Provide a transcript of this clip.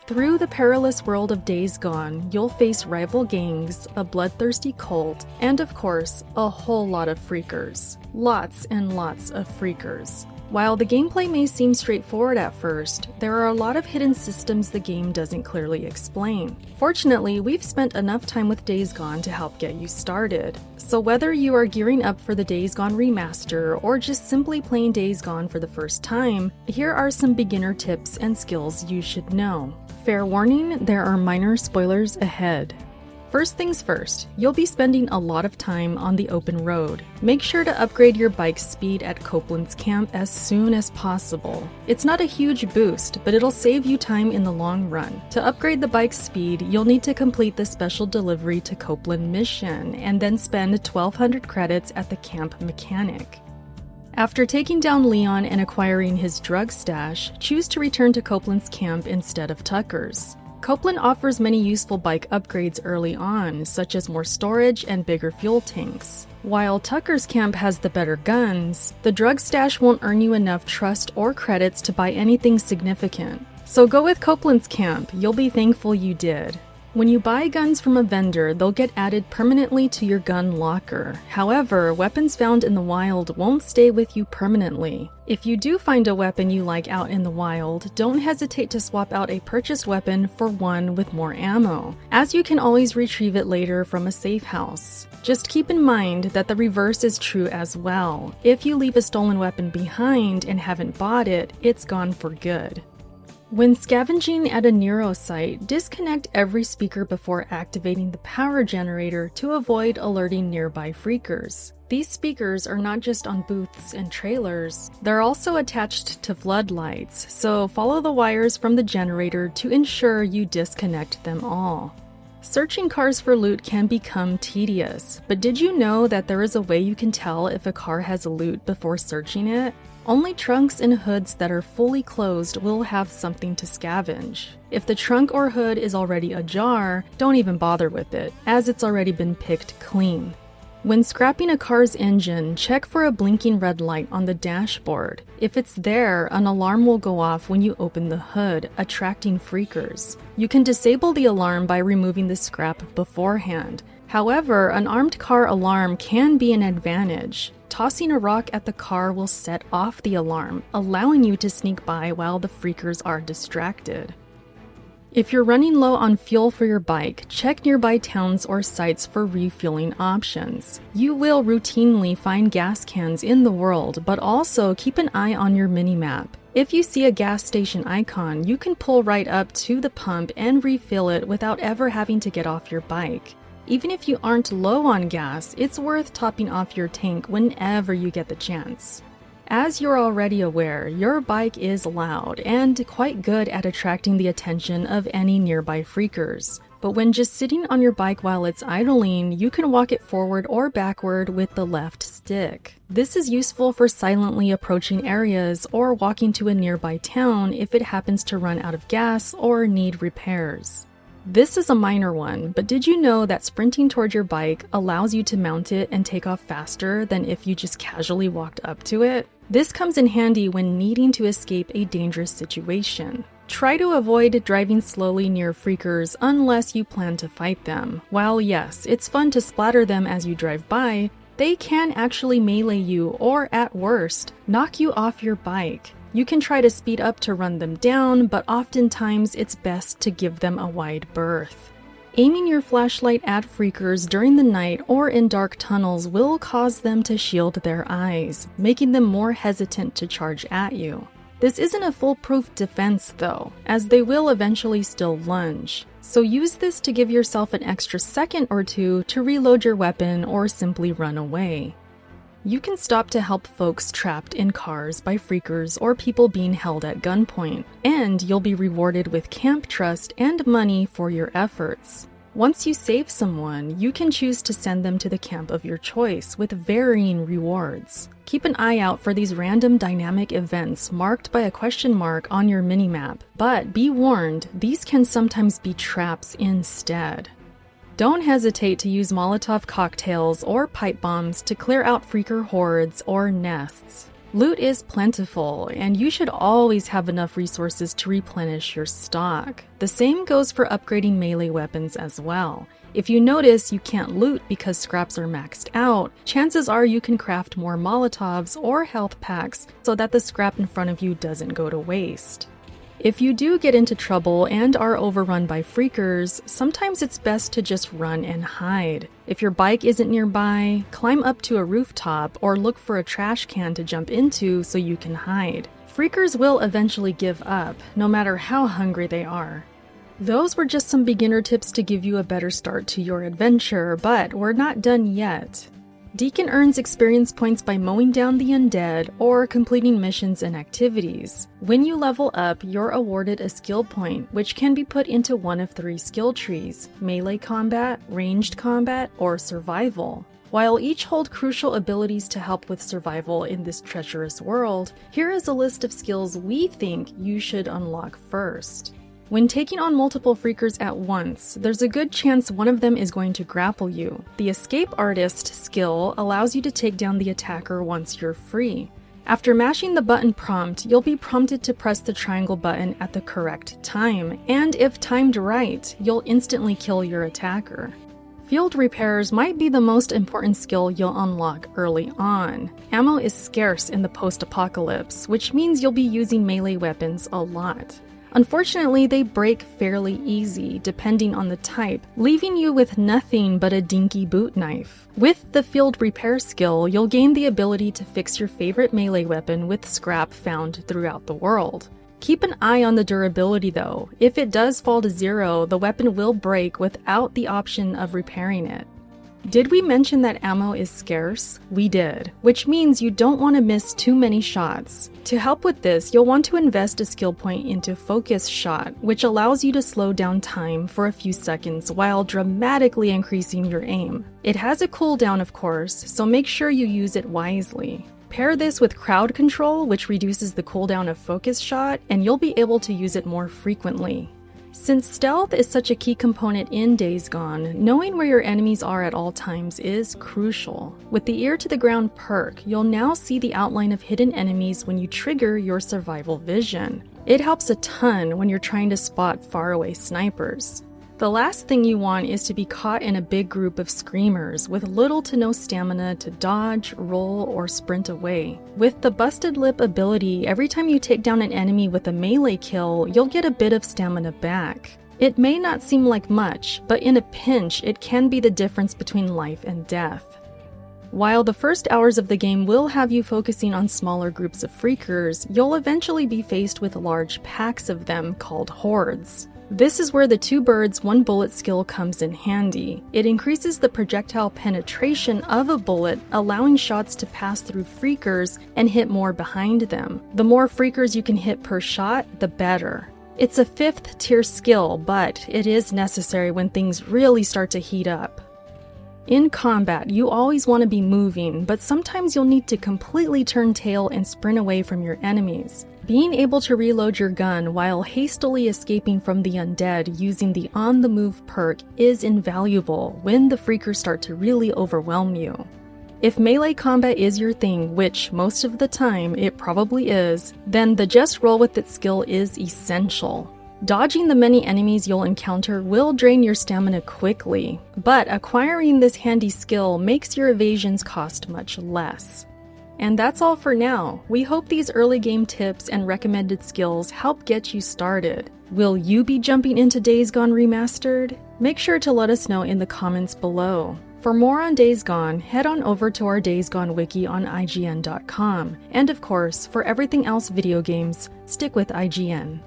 Through the perilous world of Days Gone, you'll face rival gangs, a bloodthirsty cult, and of course, a whole lot of freakers. Lots and lots of freakers. While the gameplay may seem straightforward at first, there are a lot of hidden systems the game doesn't clearly explain. Fortunately, we've spent enough time with Days Gone to help get you started. So whether you are gearing up for the Days Gone Remaster or just simply playing Days Gone for the first time, here are some beginner tips and skills you should know. Fair warning, there are minor spoilers ahead. First things first, you'll be spending a lot of time on the open road. Make sure to upgrade your bike's speed at Copeland's camp as soon as possible. It's not a huge boost, but it'll save you time in the long run. To upgrade the bike's speed, you'll need to complete the special delivery to Copeland mission, and then spend 1,200 credits at the camp mechanic. After taking down Leon and acquiring his drug stash, choose to return to Copeland's camp instead of Tucker's. Copeland offers many useful bike upgrades early on, such as more storage and bigger fuel tanks. While Tucker's camp has the better guns, the drug stash won't earn you enough trust or credits to buy anything significant. So go with Copeland's camp, you'll be thankful you did. When you buy guns from a vendor, they'll get added permanently to your gun locker. However, weapons found in the wild won't stay with you permanently. If you do find a weapon you like out in the wild, don't hesitate to swap out a purchased weapon for one with more ammo, as you can always retrieve it later from a safe house. Just keep in mind that the reverse is true as well. If you leave a stolen weapon behind and haven't bought it, it's gone for good. When scavenging at a NERO site, disconnect every speaker before activating the power generator to avoid alerting nearby freakers. These speakers are not just on booths and trailers, they're also attached to floodlights, so follow the wires from the generator to ensure you disconnect them all. Searching cars for loot can become tedious, but did you know that there is a way you can tell if a car has loot before searching it? Only trunks and hoods that are fully closed will have something to scavenge. If the trunk or hood is already ajar, don't even bother with it, as it's already been picked clean. When scrapping a car's engine, check for a blinking red light on the dashboard. If it's there, an alarm will go off when you open the hood, attracting freakers. You can disable the alarm by removing the scrap beforehand. However, an armed car alarm can be an advantage. Tossing a rock at the car will set off the alarm, allowing you to sneak by while the freakers are distracted. If you're running low on fuel for your bike, check nearby towns or sites for refueling options. You will routinely find gas cans in the world, but also keep an eye on your minimap. If you see a gas station icon, you can pull right up to the pump and refill it without ever having to get off your bike. Even if you aren't low on gas, it's worth topping off your tank whenever you get the chance. As you're already aware, your bike is loud and quite good at attracting the attention of any nearby freakers. But when just sitting on your bike while it's idling, you can walk it forward or backward with the left stick. This is useful for silently approaching areas or walking to a nearby town if it happens to run out of gas or need repairs. This is a minor one, but did you know that sprinting toward your bike allows you to mount it and take off faster than if you just casually walked up to it? This comes in handy when needing to escape a dangerous situation. Try to avoid driving slowly near freakers unless you plan to fight them. While yes, it's fun to splatter them as you drive by, they can actually melee you or, at worst, knock you off your bike. You can try to speed up to run them down, but oftentimes it's best to give them a wide berth. Aiming your flashlight at freakers during the night or in dark tunnels will cause them to shield their eyes, making them more hesitant to charge at you. This isn't a foolproof defense though, as they will eventually still lunge. So use this to give yourself an extra second or two to reload your weapon or simply run away. You can stop to help folks trapped in cars by freakers or people being held at gunpoint, and you'll be rewarded with camp trust and money for your efforts. Once you save someone, you can choose to send them to the camp of your choice with varying rewards. Keep an eye out for these random dynamic events marked by a question mark on your minimap, but be warned, these can sometimes be traps instead. Don't hesitate to use Molotov cocktails or pipe bombs to clear out freaker hordes or nests. Loot is plentiful, and you should always have enough resources to replenish your stock. The same goes for upgrading melee weapons as well. If you notice you can't loot because scraps are maxed out, chances are you can craft more Molotovs or health packs so that the scrap in front of you doesn't go to waste. If you do get into trouble and are overrun by freakers, sometimes it's best to just run and hide. If your bike isn't nearby, climb up to a rooftop or look for a trash can to jump into so you can hide. Freakers will eventually give up, no matter how hungry they are. Those were just some beginner tips to give you a better start to your adventure, but we're not done yet. Deacon earns experience points by mowing down the undead or completing missions and activities. When you level up, you're awarded a skill point, which can be put into one of 3 skill trees: melee combat, ranged combat, or survival. While each hold crucial abilities to help with survival in this treacherous world, here is a list of skills we think you should unlock first. When taking on multiple freakers at once, there's a good chance one of them is going to grapple you. The Escape Artist skill allows you to take down the attacker once you're free. After mashing the button prompt, you'll be prompted to press the triangle button at the correct time, and if timed right, you'll instantly kill your attacker. Field repairs might be the most important skill you'll unlock early on. Ammo is scarce in the post-apocalypse, which means you'll be using melee weapons a lot. Unfortunately, they break fairly easy, depending on the type, leaving you with nothing but a dinky boot knife. With the field repair skill, you'll gain the ability to fix your favorite melee weapon with scrap found throughout the world. Keep an eye on the durability though. If it does fall to 0, the weapon will break without the option of repairing it. Did we mention that ammo is scarce? We did, which means you don't want to miss too many shots. To help with this, you'll want to invest a skill point into Focus Shot, which allows you to slow down time for a few seconds while dramatically increasing your aim. It has a cooldown, of course, so make sure you use it wisely. Pair this with Crowd Control, which reduces the cooldown of Focus Shot, and you'll be able to use it more frequently. Since stealth is such a key component in Days Gone, knowing where your enemies are at all times is crucial. With the Ear to the Ground perk, you'll now see the outline of hidden enemies when you trigger your survival vision. It helps a ton when you're trying to spot faraway snipers. The last thing you want is to be caught in a big group of screamers with little to no stamina to dodge, roll, or sprint away. With the Busted Lip ability, every time you take down an enemy with a melee kill, you'll get a bit of stamina back. It may not seem like much, but in a pinch, it can be the difference between life and death. While the first hours of the game will have you focusing on smaller groups of freakers, you'll eventually be faced with large packs of them called hordes. This is where the 2 birds, 1 bullet skill comes in handy. It increases the projectile penetration of a bullet, allowing shots to pass through freakers and hit more behind them. The more freakers you can hit per shot, the better. It's a 5th tier skill, but it is necessary when things really start to heat up. In combat, you always want to be moving, but sometimes you'll need to completely turn tail and sprint away from your enemies. Being able to reload your gun while hastily escaping from the undead using the On the Move perk is invaluable when the freakers start to really overwhelm you. If melee combat is your thing, which most of the time it probably is, then the Just Roll With It skill is essential. Dodging the many enemies you'll encounter will drain your stamina quickly, but acquiring this handy skill makes your evasions cost much less. And that's all for now. We hope these early game tips and recommended skills help get you started. Will you be jumping into Days Gone Remastered? Make sure to let us know in the comments below. For more on Days Gone, head on over to our Days Gone wiki on IGN.com. And of course, for everything else video games, stick with IGN.